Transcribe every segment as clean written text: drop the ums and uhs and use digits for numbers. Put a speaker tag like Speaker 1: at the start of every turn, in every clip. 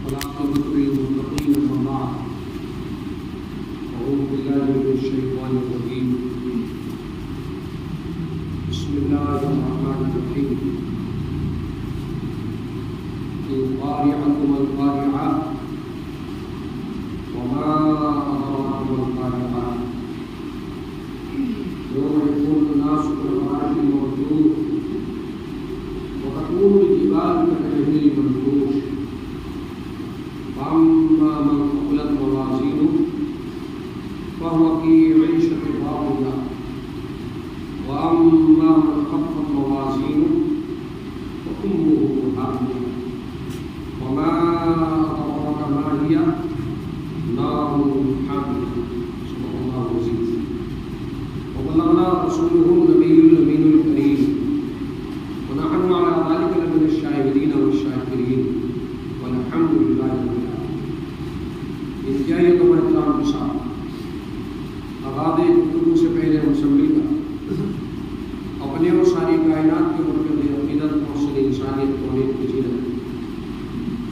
Speaker 1: والعاقبة للمتقين أما بعد أعوذ بالله من الشيطان الرجيم بسم الله الرحمن الرحيم القارعة ما القارعة وما أدراك ما القارعة يوم يكون الناس كالفراش المردود وتكون الجبال كالعهن المنفوش فأما من ثقلت موازينه فهو في عيشة راضية وأما من خفت موازينه فأمه هاوية وما أدراك ما هي نار حامية صدق الله العظيم وبلغنا رسوله النبي الأمين الكريم ونحن على ذلك لمن الشاهدين والشاكرين والحمد لله رب العالمين. انتہائی تو احترام کے ساتھ آغاز گفتگو سے پہلے مسمل کا اپنے اور ساری کائنات کے مرکز عقیدت محسن انسانیت توحید کی زینت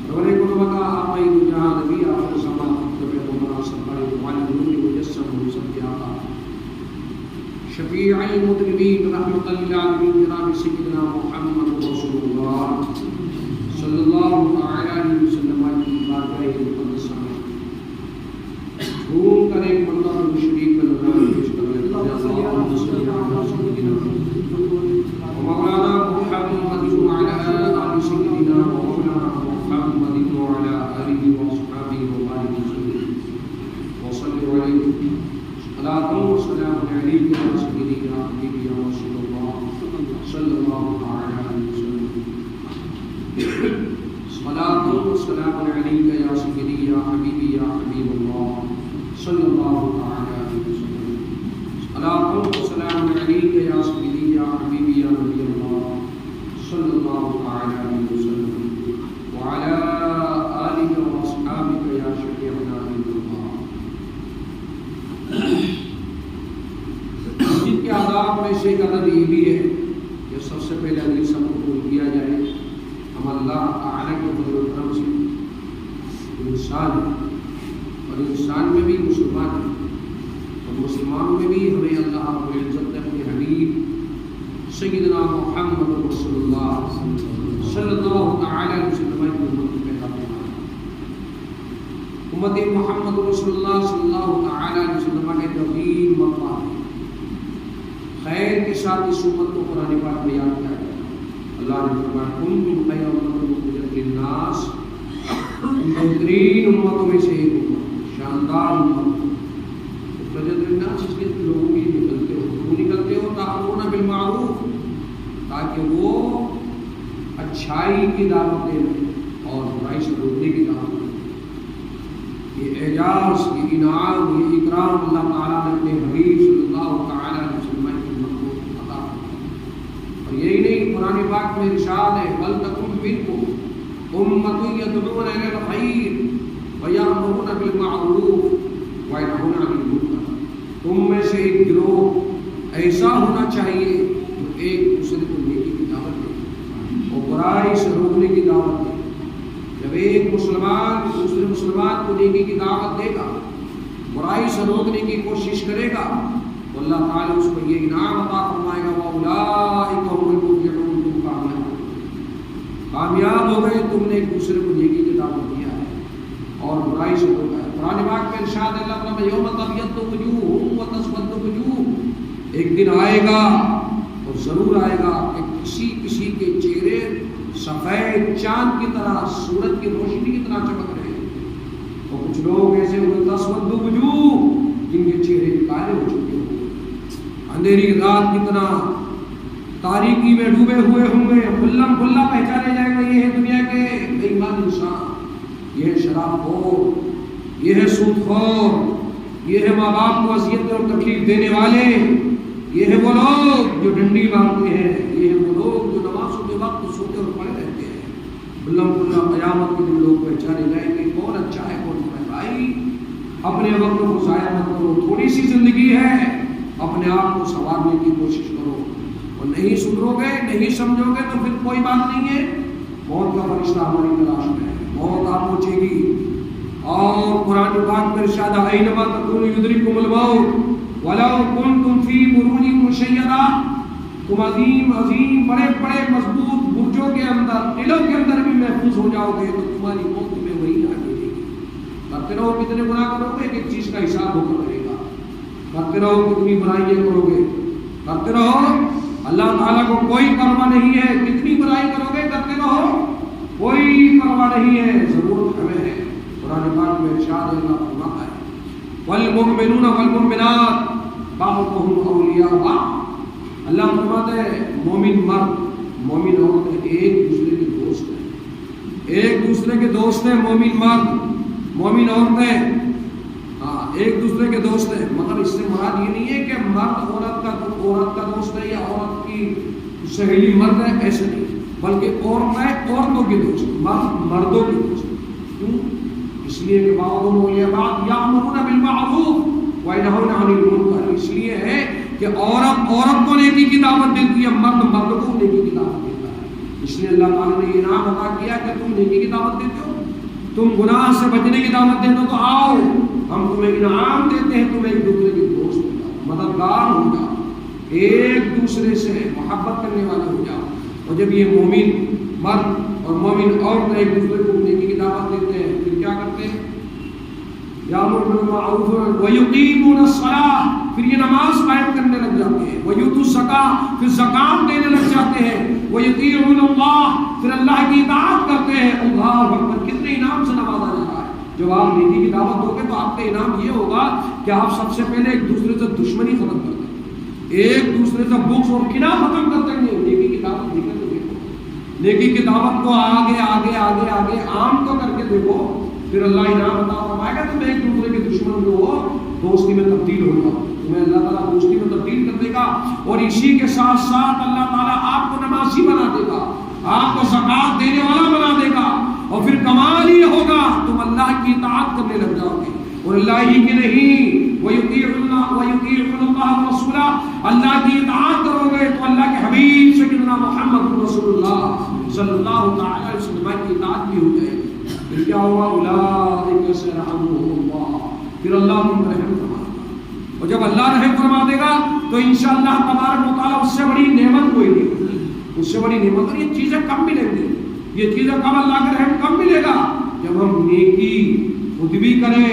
Speaker 1: سرور قربہ کا آقائی دو جہاں نبی آخر زمان خطب عمرہ سرکار معلم نور مجسم منصب کے آقا شفیع المذنبین رحمت للعالمین جناب سیدنا محمد رسول اللہ صلی اللہ علیہ وسلم کی بارگاہ مقدسہ میں دھوم کر ایک مرتبہ شریف کا نظارہ پیش کر رہے ہیں اللہم صلی علی سیدنا ومولانا محمد وعلی آل سیدنا ومولانا محمد وعلی آلہ واصحابہ وبارک وسلم وصلی علیہ صلاۃ و سلام علیک یا سیدی یا حبیبی یا رسول اللہ صلی اللہ علیہ وسلم صلاۃ و سلام علیک یا سیدی یا حبیبی یا حبیب اللہ صلی اللہ علیہ وسلم صلاۃ و سلام علیک یا سیدی یا حبیبی یا نبی اللہ صلی اللہ علیہ وسلم وعلی آلہ واصحابہ یا شفیعنا عند اللہ. مسجد کے آداب میں سے ایک عدد یہ بھی ہے کہ سب سے پہلے اگلی سبق کو کیا جائے. ہم اللہ تعالیٰ کے فضل و کرم سے انسان ہیں اور انسان میں بھی مسلمان ہیں اور مسلمانوں میں بھی ہمیں اللہ رب العزت نے اپنے حبیب سیدنا محمد رسول اللہ صلی اللہ تعالیٰ علیہ وسلم کی امت کو پیدا فرمایا. امت محمد رسول اللہ صلی اللہ تعالیٰ علیہ وسلم کے عظیم مقام خیر کے ساتھ اس امت کو قرآن پاک میں یاد کیا گیا. اللہ نے فرمایا کنتم خیر امۃ اخرجت للناس، بہترین امتوں میں سے ایک امت، شاندار امت اخرجت للناس، اس لیے لوگوں کے لیے نکلتے ہو. وہ نکلتے ہو تأمرون بالمعروف، تاکہ وہ اچھائی کی دعوت دیں اور برائی سے روکنے کی دعوت دیں. یہ اعجاز، یہ انعام، یہ اکرام اللہ تعالیٰ نے اپنے حبیب صلی اللہ تعالیٰ علیہ وسلم کی امت کو عطا فرمایا. اور یہی نہیں، قرآن پاک میں ارشاد ہے وَلْتَكُن مِّنكُمْ أُمَّةٌ يَدْعُونَ إِلَى الْخَيْرِ وَيَأْمُرُونَ بِالْمَعْرُوفِ وَيَنْهَوْنَ عَنِ الْمُنكَرِ. تم میں سے ایک گروہ ایسا ہونا چاہیے جو ایک دوسرے کو نیکی کی دعوت دے اور برائی سے روکنے کی دعوت دے. جب ایک مسلمان دوسرے مسلمان کو نیکی کی دعوت دے گا، برائی سے روکنے کی کوشش کرے گا، تو اللہ تعالیٰ اس کو یہ انعام عطا فرمائے گا وَأُولَٰئِكَ هُمُ الْمُفْلِحُونَ. تم کامیاب ہو گئے، تم نے ایک دوسرے کو نیکی کی دعوت دیا ہے اور برائی سے روکا ہے. قرآن پاک میں ارشاد ہے اللہ تعالیٰ یوم تبیض وجوہ وتسود وجوہ، ایک دن آئے گا اور ضرور آئے گا کہ کسی کے چہرے سفید چاند کی طرح، سورج کی روشنی کی طرح چمک رہے ہیں، اور کچھ لوگ ایسے ہوئے تسود وجوہ جن کے چہرے کالے ہو چکے ہوں، اندھیری رات کی طرح تاریکی میں ڈوبے ہوئے ہوں گے. کھلم کھلا پہچانے جائیں گے یہ ہے دنیا کے بے ایمان انسان، یہ ہے شراب خور، یہ ہے سود خور، یہ ہے ماں باپ کو اذیت اور تکلیف دینے والے، یہ ہے وہ لوگ جو ڈنڈی مارتے ہیں، یہ ہے وہ لوگ جو نمازوں کے وقت سوتے اور پڑے رہتے ہیں. کھلم کھلا قیامت کے دن لوگ پہچانے جائیں گے کون اچھا ہے کون برا ہے. بھائی اپنے وقت کو ضائع مت کرو، تھوڑی سی زندگی ہے، اپنے آپ کو سنوارنے کی کوشش کرو. اور نہیں سدھرو گے، نہیں سمجھو گے تو پھر کوئی بات نہیں ہے. موت کا فرشتہ ہماری تلاش میں ہے، موت آپ کو پہنچے گی. اور قرآن پاک میں ارشاد ہے اینما تکونوا یدرککم الموت ولو کنتم فی بروج مشیدہ. تم عظیم عظیم بڑے بڑے مضبوط برجوں کے اندر قلعوں کے اندر بھی محفوظ ہو جاؤ گے تو تمہاری موت تمہیں وہی آ جائے گی. کرتے رہو کتنے گناہ کرو گے, ایک ایک چیز کا حساب ہو کر رہے گا. کرتے رہو کتنی برائیاں کرو گے, کرتے رہو, اللہ تعالیٰ کو کوئی پرواہ نہیں ہے. کتنی برائی کرو گے کرتے رہو, کوئی پرواہ نہیں ہے. ضرورت ہمیں ہے. قرآن پاک میں ارشاد اللہ فرماتا ہے والمؤمنون والمؤمنات بعضهم اولیاء بعض. اللہ فرماتا ہے مومن مرد مومن عورتیں ایک دوسرے کے دوست ہیں, ایک دوسرے کے دوست ہیں. مومن مرد مومن عورتیں ایک دوسرے کے دوست ہیں. مگر اس سے مراد یہ نہیں ہے کہ مرد عورت کا دوست ہے یا عورت کی سہیلی مرد ہے, ایسے نہیں, بلکہ عورتیں عورتوں کے دوست, مرد مردوں کے دوست. کیوں؟ اس لیے کہ بعضهم اولیاء بعض یامرون بالمعروف وینہون عن المنکر. اس لیے ہے کہ عورت کو نیکی کی دعوت دیتی ہے, مرد کو نیکی کی دعوت دیتا ہے. اس لیے اللہ تعالیٰ نے انعام عطا کیا کہ تم نیکی کی دعوت دیتے ہو, تم گناہ سے بچنے کی دعوت دیتے ہو, تو آؤ ہم تمہیں انعام دیتے ہیں, تم ایک دوسرے کے دوست ہو جاؤ, مددگار ہو جاؤ, ایک دوسرے سے محبت کرنے والے ہو جاؤ. اور جب یہ مومن مرد اور مومن عورت ایک دوسرے کو نیکی کی دعوت دیتے ہیں, پھر کیا کرتے ہیں؟ یامرون بالمعروف ویقیمون الصلاۃ, پھر یہ نماز قائم کرنے لگ جاتے ہیں. ویؤتون الزکاۃ, پھر زکات دینے لگ جاتے ہیں. ویطیعون اللہ, پھر اللہ کی اطاعت کرتے ہیں. اللہ اکبر, کتنے انعام سے نوازا جا رہا ہے. جب آپ نیکی کی دعوت دو گے تو آپ کا انعام یہ ہوگا کہ آپ سب سے پہلے ایک دوسرے سے دشمنی ختم کر دیں گے, ایک دوسرے سے بغض اور کینہ ختم کر دیں گے. نیکی کی دعوت دے کر دیکھو, نیکی کی دعوت کو آگے آگے آگے آگے عام تو کر کے دیکھو, پھر اللہ انعام عطا فرمائے گا. تم ایک دوسرے کے دشمن جو ہو دوستی میں تبدیل ہوگا, تمہیں اللہ تعالیٰ دوستی میں تبدیل کر دے گا. اور اسی کے ساتھ ساتھ اللہ تعالیٰ آپ کو نمازی بنا دے گا, آپ کو زکات دینے والا بنا دے گا. اور پھر کمال یہ ہوگا تم اللہ کی اطاعت کرنے لگ جاؤ گے. اور اللہ ہی کی نہیں, وَيُطِيعُونَ اللَّهَ وَرَسُولَهُ, اللہ کی اطاعت کرو گے تو اللہ کے حبیب سیدنا محمد رسول اللہ صلی اللہ تعالی علیہ وسلم کی اطاعت بھی ہو جائے گی. پھر کیا ہوا؟ اولئک سیرحمهم اللہ, پھر اللہ تم پر رحم فرما دے گا. اور جب اللہ رحم فرما دے گا تو انشاءاللہ تبارک و تعالیٰ اس سے بڑی نعمت کوئی نہیں ہوگی, اس سے بڑی نعمت. اور یہ چیزیں کب ملیں گی, یہ چیزیں کب اللہ کا رحم کب ملے گا؟ جب ہم نیکی خود بھی کریں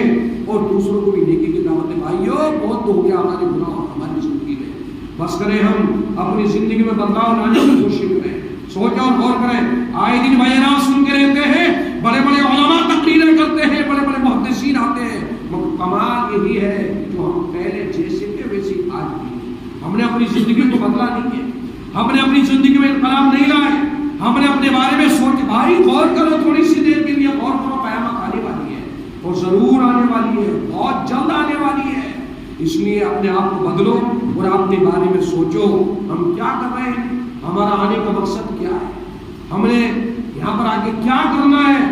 Speaker 1: اور دوسروں کو بھی نیکی کی دعوت دیں. بھائیو بہت ہو گیا ہمارے گناہ اور ہماری زندگی میں, بس کریں ہم اپنی زندگی میں بدلاؤ لانے کی کوشش کریں, سوچیں اور غور کریں. آئے دن بیانات سن کے رہتے ہیں, بڑے بڑے علماء تقریریں کرتے ہیں, بڑے بڑے محدثین آتے ہیں, مگر کمال یہی ہے جو ہم پہلے جیسے تھے ویسے آج بھی ہم نے اپنی زندگی کو بدلا نہیں کیا, ہم نے اپنی زندگی میں انقلاب نہیں لائے, ہم نے اپنے بارے میں سوچ. بھائی غور کرو تھوڑی سی دیر کے لیے, غور کرو, قیامت آنے والی ہے اور ضرور آنے والی ہے, بہت جلد آنے والی ہے. اس لیے اپنے آپ کو بدلو اور اپنے بارے میں سوچو ہم کیا کر رہے ہیں, ہمارا آنے کا مقصد کیا ہے, ہم نے یہاں پر آگے کیا کرنا ہے,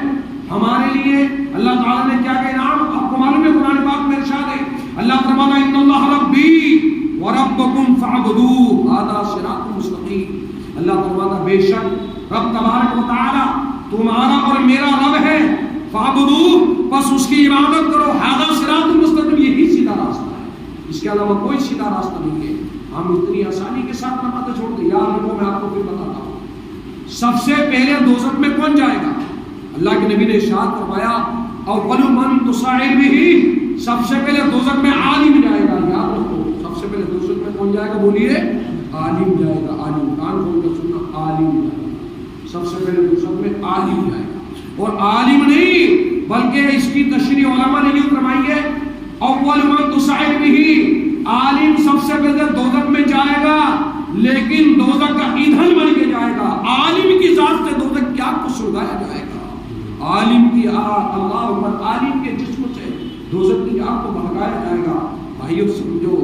Speaker 1: ہمارے لیے اللہ تعالیٰ نے کیا کہ انعام. آپ کو معلوم ہے قرآن پاک میں ارشاد ہے, اللہ فرماتا ہے ان اللہ ربی وربکم فاعبدوہ ھذا صراط مستقیم. اللہ فرماتا بے شک رب تبارک و تعالیٰ تمہارا اور میرا رب ہے, فاعبدوہ بس اس کی عبادت کرو, ھذا صراط مستقیم, یہی سیدھا راستہ ہے, اس کے علاوہ کوئی سیدھا راستہ نہیں ہے. ہم اتنی آسانی کے ساتھ نماز چھوڑ دیں. یار لوگوں میں آپ کو پھر بتاتا ہوں, سب سے پہلے دوزخ میں کون جائے گا؟ اللہ کے نبی نے ارشاد فرمایا اول من تصعر به, سب سے پہلے دوزخ میں عالم جائے گا. یاد رکھو, سب سے پہلے دوزخ میں کون جائے گا؟ بولیے, عالم جائے گا. عالم, کان کھول کر سننا, عالم جائے گا. سب سے پہلے دوزخ میں عالم جائے گا. اور عالم نہیں بلکہ اس کی تشریح علماء نے یہ فرمائی ہے اول من تصعر به, عالم سب سے پہلے دوزخ میں جائے گا لیکن دوزخ کا ایندھن بن کے جائے گا. عالم کی ذات سے دوزخ کی آگ کو سلگایا جائے گا. عالم کی آگ, اللہ اکبر, عالم کے جسم سے دوزخ کی آگ کو بھڑکایا جائے گا. بھائیو سمجھو,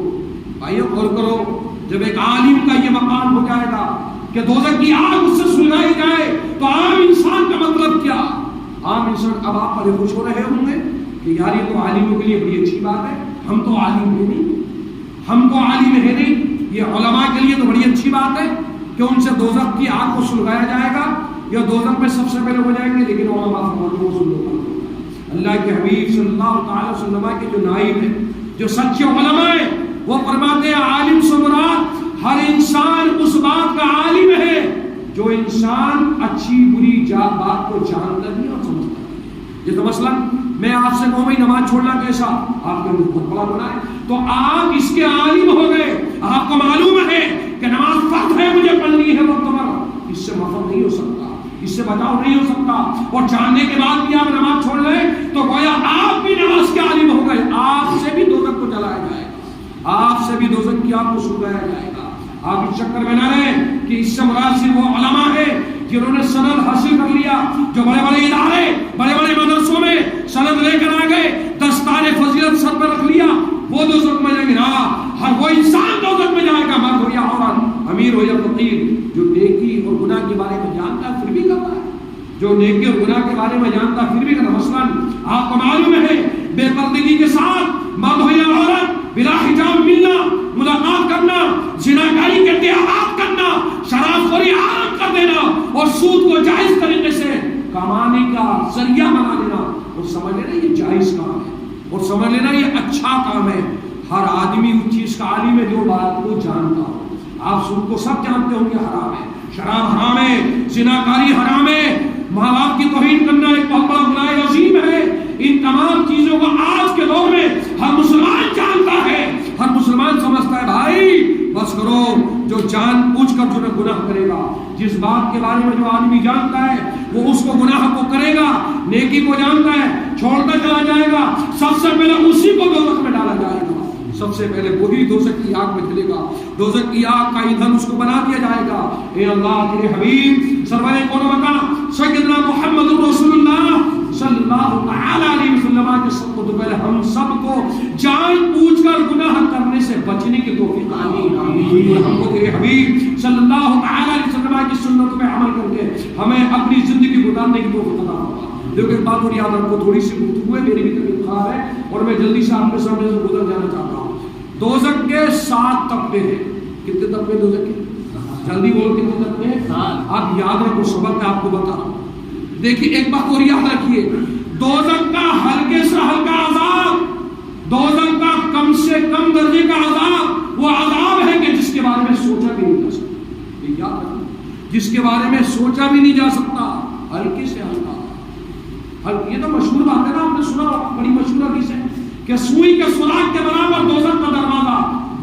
Speaker 1: بھائیو غور کرو, جب ایک عالم کا یہ مقام ہو جائے گا کہ دوزخ کی آگ اس سے سلگائی جائے تو عام انسان کا مطلب کیا؟ عام انسان اب آپ بڑے خوش ہو رہے ہوں گے کہ یار یہ تو عالموں کے لیے بڑی اچھی بات ہے, ہم تو عالم ہے نہیں, ہم تو عالم ہے نہیں. یہ علماء کے لیے تو بڑی اچھی بات ہے کہ ان سے دوزخ کی آگ کو سلگایا جائے گا, یا دوزخ میں سب سے پہلے ہو جائیں گے, لیکن علماء فرماتے ہیں وہ سن لو اللہ کے حبیب صلی اللہ تعالی وسلم کے جو نائب ہیں، جو سچے علماء ہیں، وہ فرماتے ہیں عالم سے مراد ہر انسان اس بات کا عالم ہے جو انسان اچھی بری بات کو جانتا نہیں اور سمجھتا نہیں۔ جیسے مثلا میں آپ سے کہوں بھائی نماز چھوڑنا کیسا، آپ نے بہت بڑا بنایا تو آپ اس کے عالم ہو گئے، آپ کو معلوم ہے کہ نماز فرض ہے، مجھے پڑھنی ہے وقت پر، اس سے مفر نہیں ہو سکتا، اس سے بچاؤ نہیں ہو سکتا، اور جاننے کے بعد بھی آپ نماز چھوڑ لیں تو گویا آپ بھی نماز کے عالم ہو گئے، آپ سے بھی دوزخ کو جلایا جائے گا، آپ سے بھی دوزخ کی آگ کو سلگایا جائے گا۔ آپ اس چکر میں نہ رہیں کہ اس سے مراد صرف وہ علماء ہیں جنہوں نے سند حاصل کر لیا، جو بڑے بڑے ادارے بڑے بڑے مدرسوں میں سند لے کر آ گئے، دستار فضیلت سر پر رکھ لیا، وہ دوزخ میں جائیں گے۔ نہ، ہر وہ انسان دوزخ میں جائے گا، مرد ہو یا عورت، امیر ہو یا فقیر، جو نیکی اور گناہ کے بارے میں جانتا ہے پھر بھی کرتا ہے، جو نیکی اور گناہ کے بارے میں جانتا ہے پھر بھی کرتا ہے۔ مثلا آپ کو معلوم ہے بے پردگی کے ساتھ مرد ہو یا عورت بلا حجاب ملنا، ملاقات کرنا، زناکاری کے اتحاد کرنا، شراب خوری عام کر دینا اور سود کو جائز طریقے سے کمانے کا ذریعہ بنا لینا، اور سمجھ لینا یہ جائز کام ہے، اور سمجھ لینا یہ اچھا کام ہے۔ ہر آدمی اس چیز کا عالم ہے جو بات کو جانتا ہو۔ آپ سود کو سب جانتے ہوں گے حرام ہے، شراب حرام ہے، زناکاری حرام ہے، ماں باپ کی توہین کرنا ایک بہت بڑا گناہ عظیم ہے۔ ان تمام چیزوں کو آج کے دور میں ہر مسلمان جانتا ہے، ہر مسلمان سمجھتا ہے بھائی بس کرو، جو جان بوجھ کر جو گناہ کرے گا، جس بات کے بارے میں جو آدمی جانتا ہے وہ اس کو گناہ کو کرے گا، نیکی کو جانتا ہے چھوڑتا چلا جائے گا، سب سے پہلے اسی کو دوزخ میں ڈالا جائے گا، سب سے پہلے وہی دوزخ کی آگ میں جلے گا، دوزخ کی آگ کا ایندھن اس کو بنا دیا جائے گا۔ اے اللہ تیرے حبیب سرور کون بتا سیدنا محمد رسول اللہ صلی اللہ تعالی علیہ وسلم کے سب کو تو پہلے ہم سب کو جان بوجھ کر گناہ کرنے سے بچنے کی توفیق عطا، ہم کو تیرے حبیب صلی اللہ تعالی علیہ وسلم کی سنت پہ عمل کر کے ہمیں اپنی زندگی گزارنے کی توفیق عطا فرما۔ دیکھو ایک بات اور یاد رکھو، تھوڑی سی گفتگو ہے، میری بھی طبیعت خراب ہے اور میں جلدی سے آپ کے سامنے سے گزر جانا چاہتا ہوں۔ دوزخ کے 7 طبقے ہیں۔ کتنے طبقے دوزخ کے؟ جلدی بولو کتنے طبقے ہیں؟ آپ یاد رکھو، سبق میں آپ کو بتا رہا ہوں۔ دیکھیے ایک بات اور یاد رکھیے، دوزخ کا ہلکے سے ہلکا عذاب، دوزخ کا کم سے کم درجے کا عذاب وہ عذاب ہے کہ جس کے بارے میں سوچا بھی نہیں جا سکتا، یہ یاد رکھو، جس کے بارے میں سوچا بھی نہیں جا سکتا، ہلکے سے ہلکا۔ یہ تو مشہور بات ہے نا، آپ نے سنا، بڑی مشہور حدیث ہے کہ سوئی کے سراغ کے برابر دوزخ کا دروازہ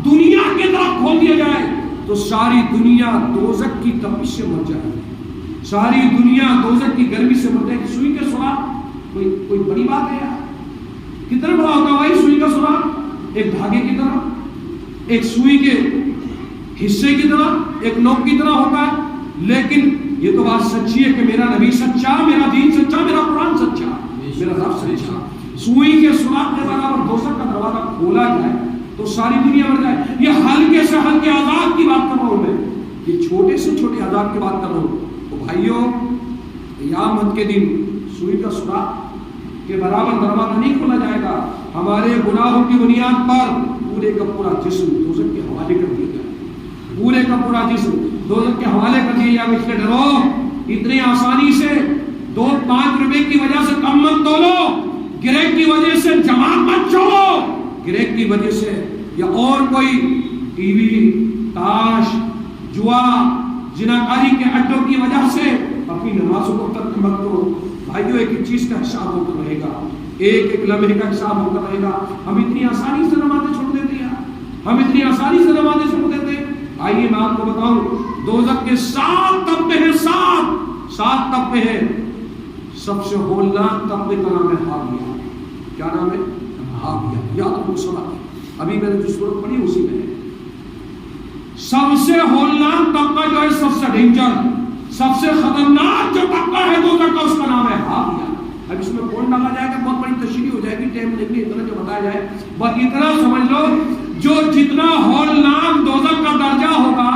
Speaker 1: دنیا کی طرف کھول دیا جائے تو ساری دنیا دوزخ کی تپش سے مر جائے، ساری دنیا دوزخ کی گرمی سے مر جائے۔ سوئی کے سراغ کوئی بڑی بات ہے یار؟ کتنا بڑا ہوتا ہے بھائی سوئی کا سراغ؟ ایک دھاگے کی طرح، ایک سوئی کے حصے کی طرح، ایک نوک کی طرح ہوتا ہے، لیکن یہ تو بات سچی ہے کہ میرا نبی سچا، میرا دین سچا، میرا قرآن سچا، میرا رب سچا۔ سوئی کے سراغ کے برابر دوزخ کا دروازہ کھولا جائے تو ساری دنیا مر جائے۔ یہ ہلکے سے ہلکے عذاب کی بات کر رہا ہوں میں، یہ چھوٹے سے چھوٹے عذاب کی بات کر رہا ہوں۔ تو بھائیوں، قیامت کے دن سوئی کا سراغ کے برابر دروازہ نہیں کھولا جائے گا، ہمارے گناہوں کی بنیاد پر پورے کا پورا جسم دوزخ کے حوالے کر دیا جائے، پورے کا پورا جسم دوزخ کے حوالے کر دیا جائے۔ اس لیے ڈرو، اتنی آسانی سے 2-5 روپے کی وجہ سے کم مت تولو، گریک کی وجہ سے جماعت مت چھوڑو، گریک کی وجہ سے یا اور کوئی ٹی وی، تاش، جوا، زناکاری کے اڈوں کی وجہ سے اپنی نمازوں کو ترک مت کرو۔ بھائیو، ایک ایک چیز کا حساب ہو کر رہے گا، ایک ایک لمحے کا حساب ہو کر رہے گا۔ ہم اتنی آسانی سے نمازیں چھوڑ دیتے ہیں، ہم اتنی آسانی سے نمازیں چھوڑ دیتے ہیں۔ آئیے میں آپ کو بتاؤں، دوزخ کے 7 طبقے ہیں، 7 طبقے ہیں۔ سب سے ہولناک طبقے کا نام ہے حاویہ۔ کیا نام ہے؟ حاویہ۔ یاد رکھو سبق، ابھی میں نے جو سورت پڑھی اسی میں ہے۔ سب سے ہولناک طبقہ جو ہے، سب سے ڈینجر، سب سے خطرناک جو طبقہ ہے دوزخ کا، اس کا نام ہے حاویہ۔ اب اس میں کون ڈالا جائے گا، بہت بڑی تشریح ہو جائے گی، ٹائم نہیں ہے اتنا جو بتایا جائے، بس اتنا سمجھ لو، جو جتنا ہولناک دوزخ کا درجہ ہوگا،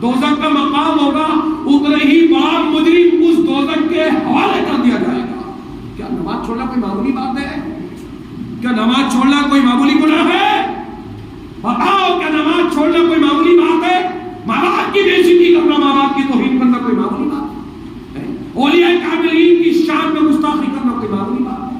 Speaker 1: دوزخ کا مقام ہوگا، اتنا ہی بڑا مجرم اس دوزخ کے حوالے کر دیا جائے گا۔ کیا نماز چھوڑنا کوئی معمولی بات ہے؟ کیا نماز چھوڑنا کوئی معمولی گناہ ہے؟ بتاؤ، کیا نماز چھوڑنا کوئی معمولی بات ہے؟ ماں باپ کی بے عزتی کرنا، ماں باپ کی توہین کرنا کوئی معمولی بات ہے؟ اولیاء کاملین کی شان میں گستاخی کرنا کوئی معمولی بات ہے؟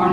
Speaker 1: 8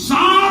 Speaker 1: 7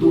Speaker 1: 2,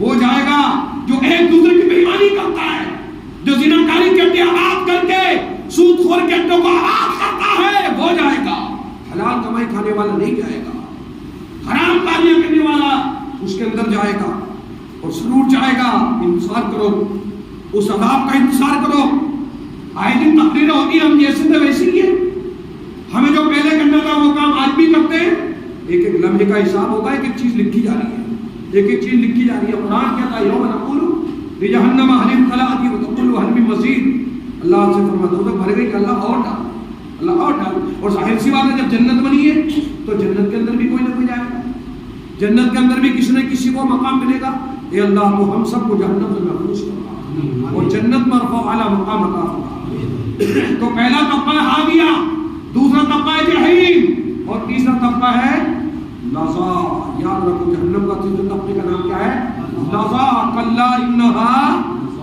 Speaker 1: وہ جائے گا جو ایک دوسرے کی بےایمانی کرتا ہے، جو زناکاری کے اڈے آباد کر کے سود خور کے اڈوں کو آباد کرتا ہے، وہ جائے گا۔ حلال کمائی کھانے والا نہیں جائے گا، حرام کاریاں کرنے والا اس کے اندر جائے گا اور ضرور جائے گا۔ انتظار کرو، اس عذاب کا انتظار کرو۔ آئے دن تقریریں ہوتی ہیں، ہم جیسے تھے ویسے ہی ہے، ہمیں جو پہلے کرنا تھا وہ کام آج بھی کرتے ہیں۔ ایک ایک لمحے کا حساب ہوگا، ایک ایک چیز لکھی جا رہی ہے، ایک ایک چیز لکھی جا رہی ہے۔ قرآن کہتا ہے یوم نقول لجہنم حل امتلأت وتقول هل من مزید۔ اللہ سے فرماتا ہے بھر گئی کہ اللہ اور ڈال، اللہ اور ڈال۔ اور ظاہر سی بات ہے جب جنت بنی ہے تو جنت کے اندر بھی کوئی نہ کوئی جائے گا، جنت کے اندر بھی کسی نہ کسی کو مقام ملے گا۔ اے اللہ تو ہم سب کو جہنم سے محفوظ کرنا اور جنت میں رفع اعلیٰ مقام عطا فرما۔ تو پہلا طبقہ ہے حاویہ، دوسرا طبقہ ہے جحیم، اور تیسرا طبقہ ہے لظا۔ یاد رکھو جہنم کا تیسرے طبقے کا نام کیا ہے؟ لظا۔ کلا انہا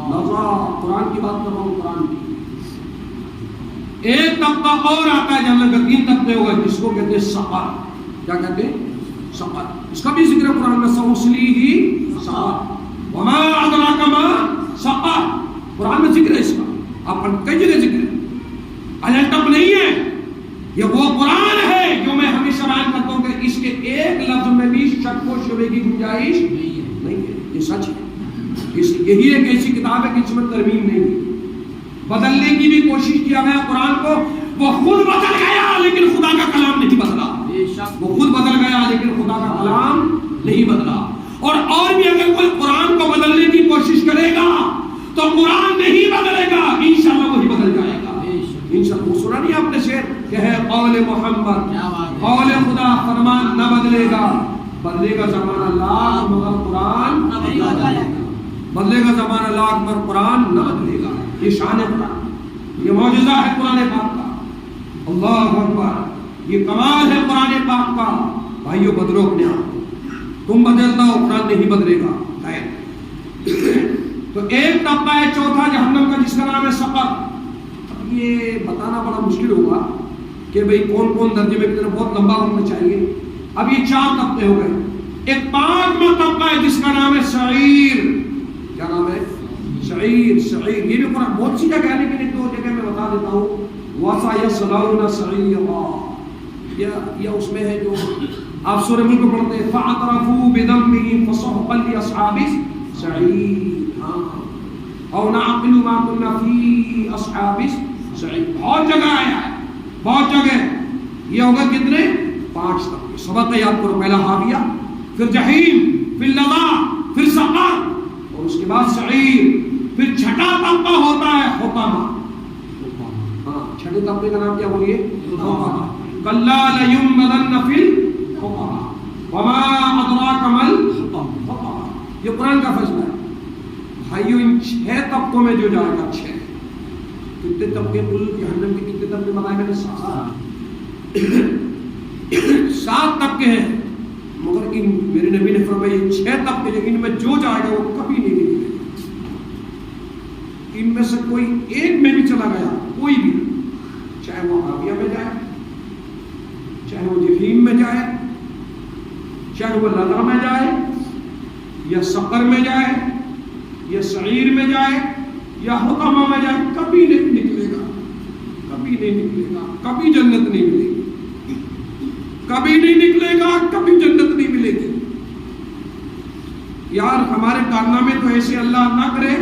Speaker 1: لظا۔ قرآن کی بات کر رہا ہوں، قرآن کی۔ ایک طبقہ اور آتا ہے جہنم کا، تین طبقے ہو گئے، جس کو کہتے ہیں سقر۔ کیا کہتے ہیں؟ سقر۔ اس کا بھی ذکر قرآن میں، سأصلیہ سقر وما ادراک ما سقر۔ قرآن میں ذکر ہے اس کا، آپ کئی جگہ ذکر ہے، الٹپ نہیں ہے۔ یہ وہ قرآن ہے جو میں ہمیشہ بیان کرتا ہوں کہ اس کے ایک لفظ میں بھی شک و شبے کی گنجائش نہیں ہے، یہ سچ ہے۔ یہی ایک ایسی کتاب ہے کہ اس میں ترمیم نہیں ہے، بدلنے کی بھی کوشش کیا گیا قرآن کو۔ وہ خود بدل گیا لیکن خدا کا کلام نہیں بدلا، وہ خود بدل گیا لیکن خدا کا کلام نہیں بدلا۔ اور بھی اگر کوئی قرآن کو بدلنے کی کوشش کرے گا تو قرآن نہیں بدلے گا، انشاءاللہ وہی بدل جائے گا۔ انشاءاللہ سنا نہیں آپ نے شعر کہ ہے قول محمد قول خدا فرمان نہ بدلے گا، بدلے گا زمانہ لاکھ مگر قرآن نہ بدلے گا، بدلے گا زمانہ لاکھ مگر قرآن نہ بدلے گا۔ یہ شان قرآن، یہ معجزہ ہے قرآن پاک کا۔ اللہ اکبر، یہ کمال ہے قرآن پاک کا۔ بھائیو بدلو اپنے آپ کو، تم بدلتا ہو، قرآن نہیں بدلے گا۔ تو ایک طبقہ ہے چوتھا جہنم کا، جس کا نام ہے سقر۔ اب یہ بتانا بڑا مشکل ہوگا کہ بھئی کون کون درجے میں کتنا، بہت لمبا ہونا چاہیے۔ اب یہ چار طبقے ہو گئے۔ ایک پانچواں طبقہ ہے جس کا نام ہے سعیر۔ کیا نام ہے؟ سعیر۔ سعیر یہ بھی قرآن بہت سی جگہ ہے، لیکن ایک دو جگہ میں بتا دیتا ہوں۔ وَسَيَصْلَوْنَ سَعِيرًا، یہ اس میں ہے جو آپ سورہ ملک کو پڑھتے ہیں، فَاعْتَرَفُوا بِذَنبِهِمْ فَسُحْقًا لِّأَصْحَابِ السَّعِيرِ۔ اور نَعْقِلُ مَا كُنَّا فِي أَصْحَابِ السَّعِيرِ۔ بہت جگہ آیا ہے، بہت جگہ۔ یہ ہوگا کتنے؟ 5 طبقے۔ سبق یاد کرو، پہلا حاویہ، پھر جحیم، پھر لظا، پھر سقر، اور اس کے بعد سعیر۔ پھر چھٹا طبقہ ہوتا ہے حطمہ۔ چھٹے طبقے کا نام کیا بولیے؟ کلا لینبذن فی الحطمہ وما ادراک ما الحطمہ۔ یہ قرآن کا فیصلہ ہے۔ بھائیو ان 6 طبقوں میں جو جائے گا، 6 کتنے طبقے؟ کل جہنم کے کتنے طبقے بتائے میں نے؟ 7 طبقے ہیں، مگر میرے نبی نے فرمایا یہ 6 طبقے ان میں جو جائے گا وہ کبھی نہیں نکلے گا۔ ان میں سے کوئی ایک میں بھی چلا گیا، کوئی بھی، چاہے وہ حاویہ میں جائے، چاہے وہ جحیم میں جائے، چاہے وہ لظا میں جائے، یا سقر میں جائے، یا سعیر میں جائے، یا حطمہ میں جائے، کبھی نہیں نکلے گا، کبھی نہیں نکلے گا، کبھی جنت نہیں ملے گی، کبھی نہیں نکلے گا، کبھی جنت نہیں ملے گی۔ یار ہمارے کارنامے تو ایسے اللہ نہ کرے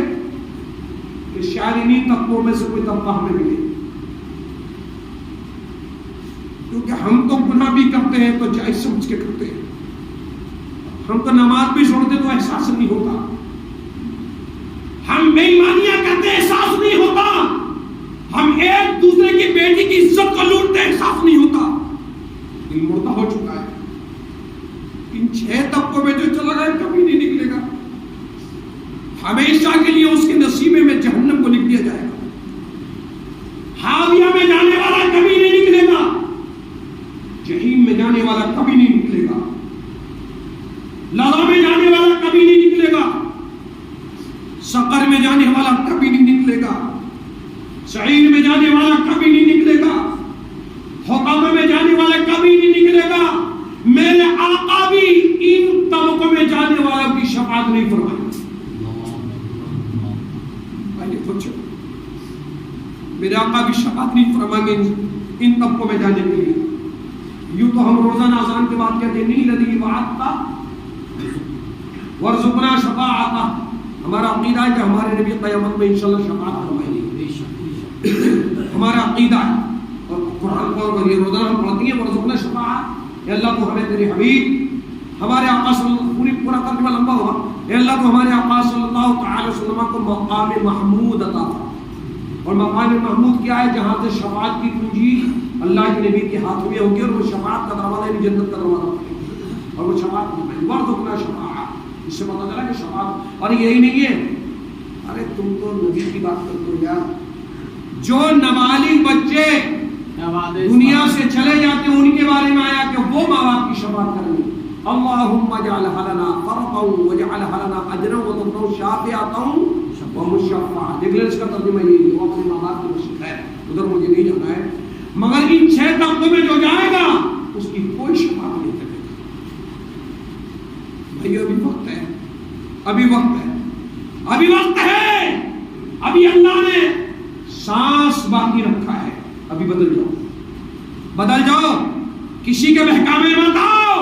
Speaker 1: کہ شاید انہی طبقوں میں سے کوئی طبقہ ہمیں ملے، کیونکہ ہم تو گناہ بھی کرتے ہیں تو جائز سمجھ کے کرتے ہیں، ہم تو نماز بھی چھوڑتے تو احساس نہیں ہوتا، ہم بے ایمانیاں کرتے احساس نہیں ہوتا، ہم ایک دوسرے کی بیٹی کی عزت کو لوٹتے احساس نہیں ہوتا، دل مردہ ہو چکا ہے۔ ان 6 طبقوں میں جو چلا گیا کبھی نہیں نکلے گا، ہمیشہ کے لیے اس کے نصیبے میں جہنم کو لکھ دیا جائے گا۔ حاویہ میں جانے والا کبھی نہیں نکلے گا، جحیم میں جانے والا کبھی نہیں نکلے گا، لظا میں جانے والا کبھی نہیں نکلے گا، سقر میں جانے والا کبھی نہیں نکلے گا، سعیر میں جانے والا کبھی نہیں نکلے گا، حطمہ میں جانے والا کبھی نہیں نکلے گا۔ میرے آقا بھی ان طبقوں میں جانے والوں کی شفاعت نہیں فرمائی۔ میرے آقا بھی شفاعت نہیں فرمائیں گے ان طبقوں میں جانے کے لیے. یوں تو ہم روزانہ اذان کے بعد کہتے ہیں نہیں لدی وعدتا ورزقنا شفاعتا. ہمارا عقیدہ ہے کہ ہمارے نبی قیامت میں انشاءاللہ شفاعت فرمائیں گے. ہمارا عقیدہ ہے اور قرآن کو یہ روزانہ ہم پڑھتے ہیں ورزقنا شفاعت. اے اللہ تو ہمیں تیرے حبیب ہمارے آقا صلی اللہ پورا ترجمہ لمبا ہوا. اے اللہ تو ہمارے آقا صلی اللہ تعالی وسلم کو مقام محمود عطا فرما. اور مقام محمود کیا ہے؟ جہاں سے شفاعت کی کنجی اللہ کے نبی کے ہاتھ میں ہوگی اور وہ شفاعت کا دروازہ یعنی جنت کا دروازہ ہوگی اور وہ شفاعت ورزقنا شفاعت. اس سے پتہ چلا کہ شفاعت اور یہی نہیں ہے. ارے تم تو نبی کی بات کرتے ہو یار. جو نابالغ بچے دنیا سے چلے جاتے ہیں ان کے بارے میں آیا کہ وہ ماں باپ کی شفاعت کریں گے. اللہم اجعلها لنا فرقا واجعلها لنا اجرا وتقوا شافعا ومشفعا. دیکھ لیں اس کا ترجمہ یہی ہے. وہ اپنے ماں باپ کی مشکل ہے ادھر مجھے نہیں جانا ہے مگر ان 6 طبقوں میں جو جائے گا اس کی کوئی شفاعت نہیں کرے گا. بھائی ابھی وقت ہے ابھی وقت ہے ابھی وقت ہے. ابھی اللہ نے سانس باقی رکھا ہے. ابھی بدل جاؤ کسی کے بہکاوے مت آؤ.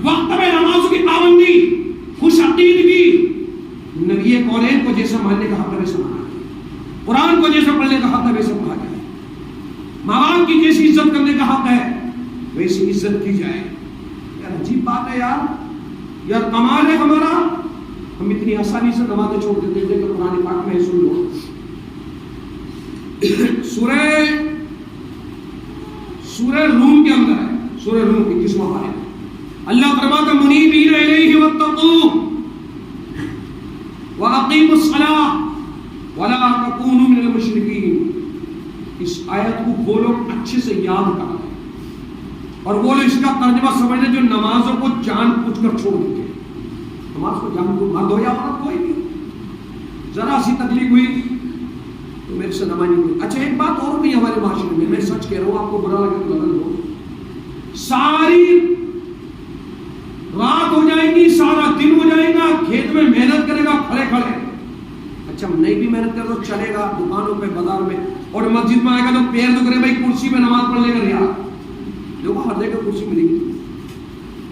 Speaker 1: وقت میں نمازوں کی پابندی خوش عقیدگی نبی کونین کو جیسا ماننے کا حق ہے ویسا مانا جائے. قرآن کو جیسا پڑھنے کا حق ہے ویسا پڑھا جائے. ماں باپ کی جیسی عزت کرنے کا حق ہے ویسی عزت کی جائے. یار عجیب بات ہے یار کمال ہے ہمارا. ہم اتنی آسانی سے نمازیں چھوڑ دیتے ہیں کہ قرآن پاک میں سن لو. سورہ روم کے اندر ہے. سورہ روم کی 30واں پارہ اللہ فرماتا منیبین الیہ واتقوہ واقیموا الصلاۃ ولا تکونوا من المشرکین. اس آیت کو وہ لوگ اچھے سے یاد کر لیں اور وہ لوگ اس کا ترجمہ سمجھ لیں جو نمازوں کو جان بوجھ کر چھوڑ دیتے ہیں. نماز کو جان بوجھ مرد ہو یا عورت کوئی بھی ذرا سی تکلیف ہوئی تو میرے سے نماز نہیں ہوئی. اچھا ایک بات اور بھی ہمارے معاشرے میں سچ کہہ رہا ہوں آپ کو برا لگے تو بدل دو. ساری رات ہو جائے گی سارا دن ہو جائے گا کھیت میں محنت کرے گا کھڑے کھڑے. اچھا نہیں بھی محنت کرے تو چلے گا دکانوں پہ بازار میں اور مسجد میں آئے گا تو پیر دکھ رہے بھائی کرسی میں نماز پڑھ لے کر یار دیکھو ہر جگہ کرسی ملے گی.